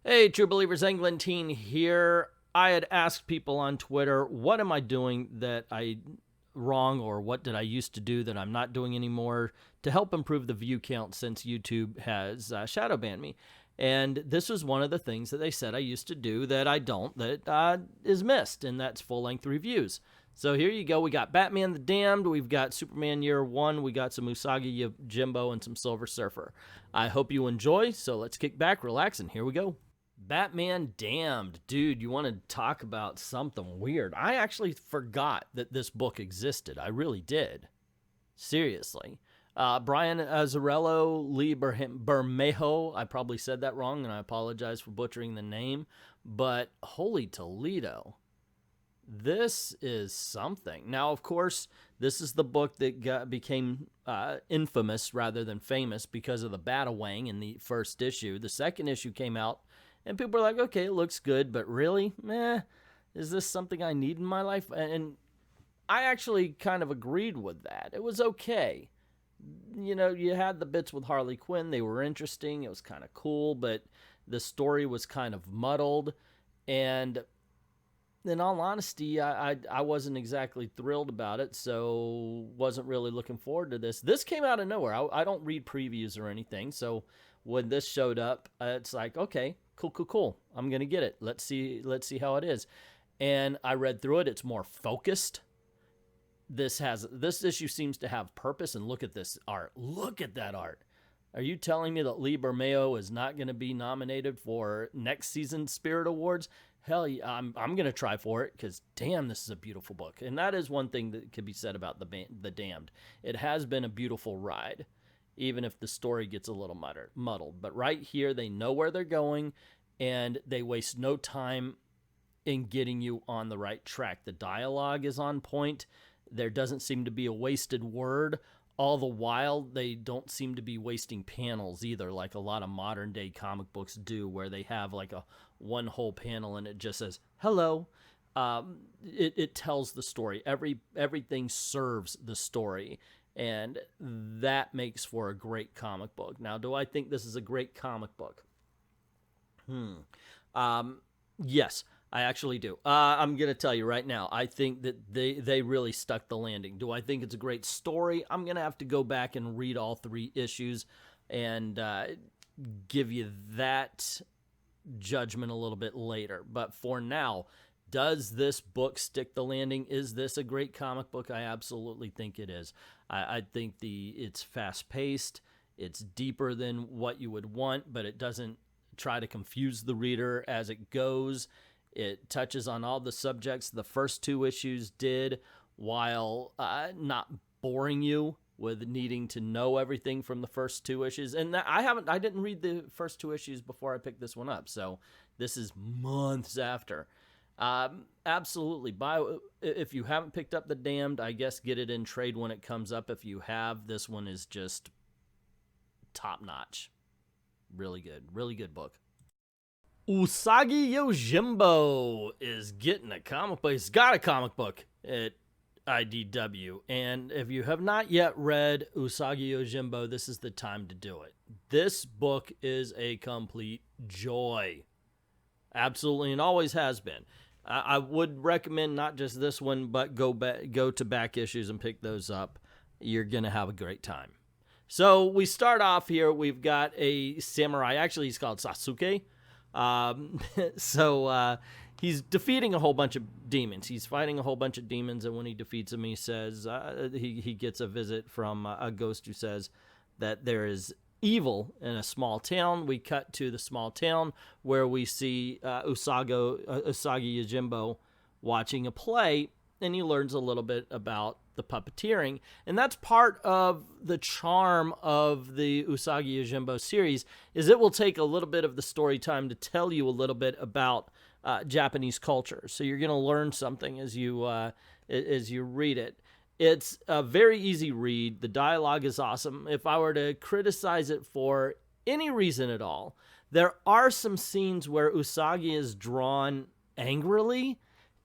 Hey, True Believers, Englentine here. I had asked people on Twitter, what am I doing that I wrong, or what did I used to do that I'm not doing anymore to help improve the view count since YouTube has shadow banned me. And this was one of the things that they said I used to do that I don't, that is missed, and that's full-length reviews. So here you go. We got Batman the Damned, we've got Superman Year One, we got some Usagi Yojimbo, and some Silver Surfer. I hope you enjoy, so let's kick back, relax, and here we go. Batman Damned. Dude, you want to talk about something weird? I actually forgot that this book existed. I really did. Seriously. Brian Azzarello, Lee Bermejo. I probably said that wrong, and I apologize for butchering the name. But holy Toledo. This is something. Now, of course, this is the book that became infamous rather than famous because of the Batawang in the first issue. The second issue came out, and people were like, okay, it looks good, but really? Is this something I need in my life? And I actually kind of agreed with that. It was okay. You know, you had the bits with Harley Quinn. They were interesting. It was kind of cool, but the story was kind of muddled. And in all honesty, I wasn't exactly thrilled about it, so wasn't really looking forward to this. This came out of nowhere. I don't read previews or anything, so when this showed up, it's like, okay, cool. I'm gonna get it. Let's see how it is. And I read through it. It's more focused. This issue seems to have purpose. And look at this art. Look at that art. Are you telling me that Lee Bermejo is not going to be nominated for next season's Spirit Awards? Hell yeah, I'm going to try for it, because damn, this is a beautiful book. And that is one thing that could be said about the Damned. It has been a beautiful ride, even if the story gets a little muddled. But right here, they know where they're going, and they waste no time in getting you on the right track. The dialogue is on point. There doesn't seem to be a wasted word. All the while, they don't seem to be wasting panels either, like a lot of modern day comic books do, where they have like a one whole panel and it just says hello. It tells the story. Everything serves the story, and that makes for a great comic book. Now, do I think this is a great comic book? Yes, I actually do. I'm going to tell you right now, I think that they really stuck the landing. Do I think it's a great story? I'm going to have to go back and read all 3 issues and give you that judgment a little bit later. But for now, does this book stick the landing? Is this a great comic book? I absolutely think it is. I think it's fast-paced. It's deeper than what you would want, but it doesn't try to confuse the reader as it goes. It touches on all the subjects the first 2 issues did, while not boring you with needing to know everything from the first 2 issues. And I didn't read the first 2 issues before I picked this one up, so this is months after. Absolutely. If you haven't picked up The Damned, I guess get it in trade when it comes up. If you have, this one is just top notch. Really good book. Usagi Yojimbo is getting a comic book. He's got a comic book at IDW. And if you have not yet read Usagi Yojimbo, this is the time to do it. This book is a complete joy. Absolutely, and always has been. I would recommend not just this one, but go to back issues and pick those up. You're going to have a great time. So we start off here. We've got a samurai. Actually, he's called Sasuke. He's defeating a whole bunch of demons. He's fighting a whole bunch of demons, and when he defeats them, he says he gets a visit from a ghost who says that there is evil in a small town. We cut to the small town where we see Usagi Yojimbo watching a play, and he learns a little bit about the puppeteering. And that's part of the charm of the Usagi Yojimbo series, is it will take a little bit of the story time to tell you a little bit about Japanese culture. So you're going to learn something as you read it. It's a very easy read. The dialogue is awesome. If I were to criticize it for any reason at all, there are some scenes where Usagi is drawn angrily,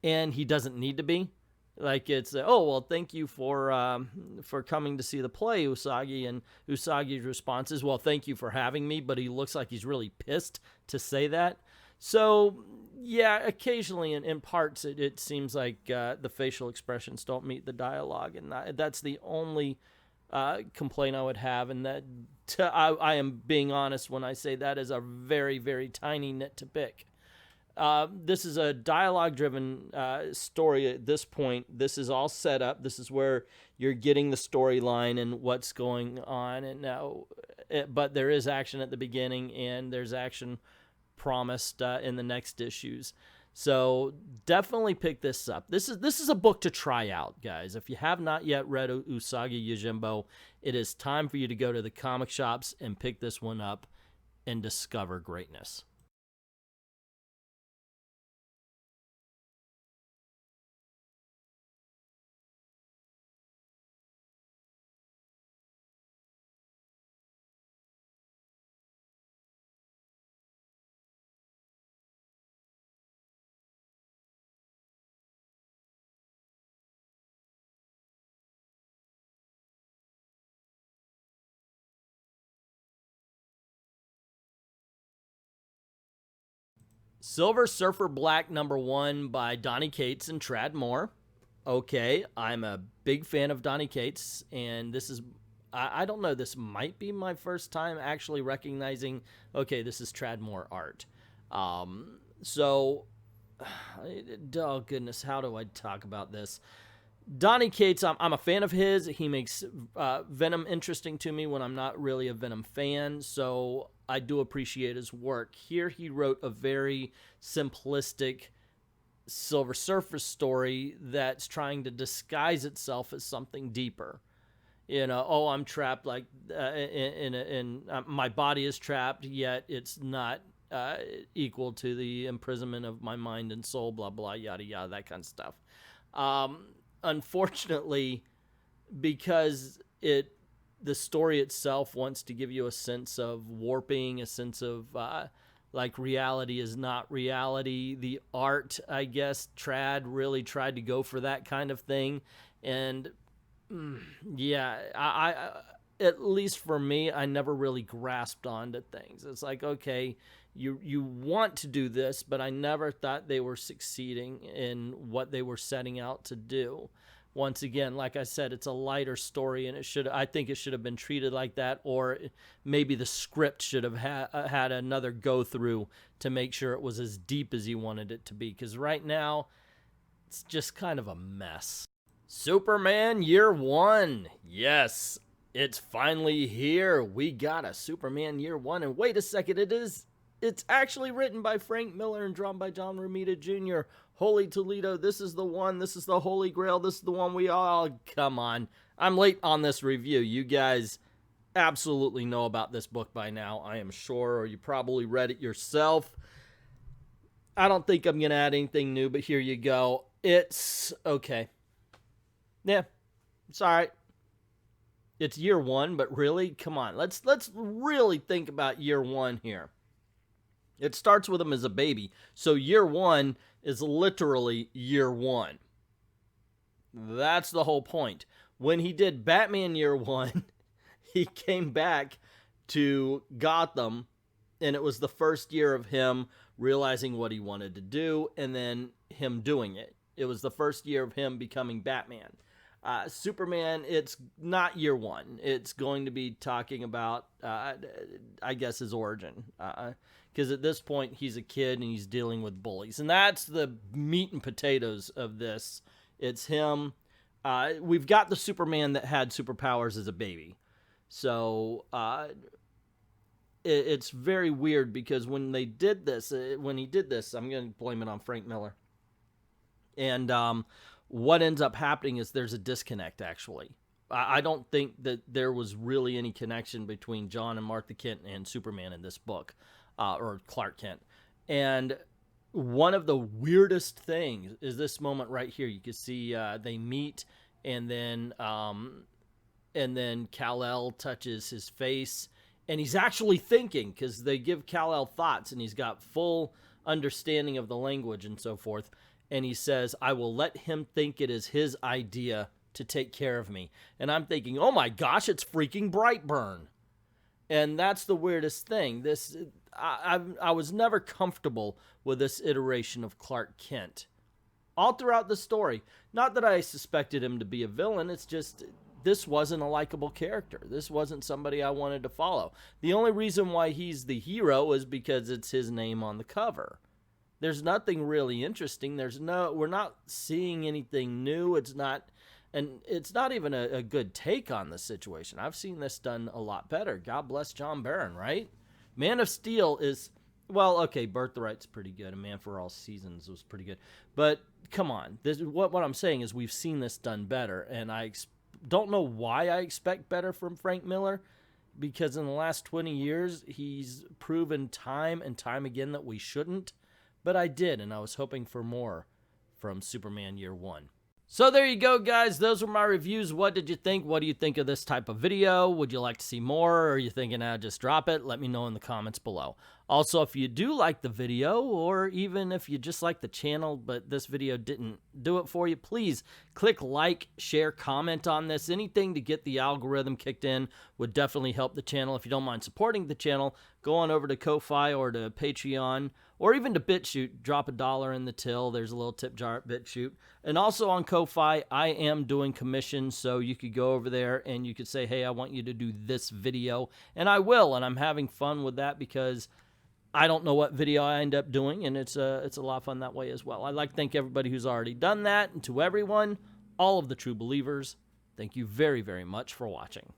and he doesn't need to be. Like it's, oh, well, thank you for coming to see the play, Usagi. And Usagi's response is, well, thank you for having me, but he looks like he's really pissed to say that. So, yeah, occasionally in parts it seems like the facial expressions don't meet the dialogue, and that's the only complaint I would have, and that I am being honest when I say that is a very, very tiny nit to pick. This is a dialogue-driven story at this point. This is all set up. This is where you're getting the storyline and what's going on. And now, but there is action at the beginning, and there's action promised in the next issues. So definitely pick this up. This is a book to try out, guys. If you have not yet read Usagi Yojimbo, it is time for you to go to the comic shops and pick this one up and discover greatness. Silver Surfer Black #1 by Donny Cates and Tradd Moore. Okay, I'm a big fan of Donny Cates, and this is, I don't know, this might be my first time actually recognizing, okay, this is Tradd Moore art. So, oh goodness, how do I talk about this? Donny Cates, I'm a fan of his. He makes Venom interesting to me when I'm not really a Venom fan, so I do appreciate his work. Here he wrote a very simplistic Silver Surfer story that's trying to disguise itself as something deeper. You know, oh, I'm trapped, like, in my body is trapped, yet it's not equal to the imprisonment of my mind and soul, blah, blah, yada, yada, that kind of stuff. Unfortunately, because the story itself wants to give you a sense of warping, a sense of like reality is not reality. The art, I guess, Tradd really tried to go for that kind of thing, and yeah, I at least for me, I never really grasped onto things. It's like, okay, you want to do this, but I never thought they were succeeding in what they were setting out to do. Once again, like I said, it's a lighter story, and I think it should have been treated like that, or maybe the script should have had another go through to make sure it was as deep as he wanted it to be, because right now it's just kind of a mess. Superman Year One. Yes, it's finally here. We got a Superman Year One, and wait a second, it's actually written by Frank Miller and drawn by John Romita Jr. Holy Toledo, this is the one. This is the Holy Grail. This is the one we all... Come on. I'm late on this review. You guys absolutely know about this book by now, I am sure, or you probably read it yourself. I don't think I'm going to add anything new, but here you go. It's okay. Yeah, it's all right. It's Year One, but really, come on. Let's really think about Year One here. It starts with him as a baby. So Year One is literally Year One. That's the whole point. When he did Batman Year One, he came back to Gotham, and it was the first year of him realizing what he wanted to do, and then him doing it. It was the first year of him becoming Batman. Superman, it's not Year One. It's going to be talking about, I guess, his origin. Because at this point, he's a kid and he's dealing with bullies. And that's the meat and potatoes of this. It's him. We've got the Superman that had superpowers as a baby. So it's very weird because when he did this, I'm going to blame it on Frank Miller. And what ends up happening is there's a disconnect, actually. I don't think that there was really any connection between John and Martha Kent and Superman in this book, or Clark Kent. And one of the weirdest things is this moment right here. You can see they meet, and then Kal-El touches his face, and he's actually thinking, because they give Kal-El thoughts, and he's got full understanding of the language and so forth. and he says, I will let him think it is his idea to take care of me. And I'm thinking, oh my gosh, it's freaking Brightburn. And that's the weirdest thing. I was never comfortable with this iteration of Clark Kent. All throughout the story. Not that I suspected him to be a villain, it's just this wasn't a likable character. This wasn't somebody I wanted to follow. The only reason why he's the hero is because it's his name on the cover. There's nothing really interesting. We're not seeing anything new. It's not even a good take on the situation. I've seen this done a lot better. God bless John Barron, right? Man of Steel is, well, okay, Birthright's pretty good. A Man for All Seasons was pretty good. But come on. What I'm saying is we've seen this done better, and I don't know why I expect better from Frank Miller, because in the last 20 years, he's proven time and time again that we shouldn't. But I did, and I was hoping for more from Superman Year One. So there you go, guys. Those were my reviews. What did you think? What do you think of this type of video? Would you like to see more, or are you thinking, just drop it? Let me know in the comments below. Also, if you do like the video, or even if you just like the channel, but this video didn't do it for you, please click like, share, comment on this. Anything to get the algorithm kicked in would definitely help the channel. If you don't mind supporting the channel, go on over to Ko-Fi or to Patreon, or even to BitChute. Drop $1 in the till. There's a little tip jar at BitChute. And also on Ko-Fi, I am doing commissions, so you could go over there and you could say, hey, I want you to do this video, and I will, and I'm having fun with that because I don't know what video I end up doing, and it's a lot of fun that way as well. I'd like to thank everybody who's already done that, and to everyone, all of the true believers, thank you very, very much for watching.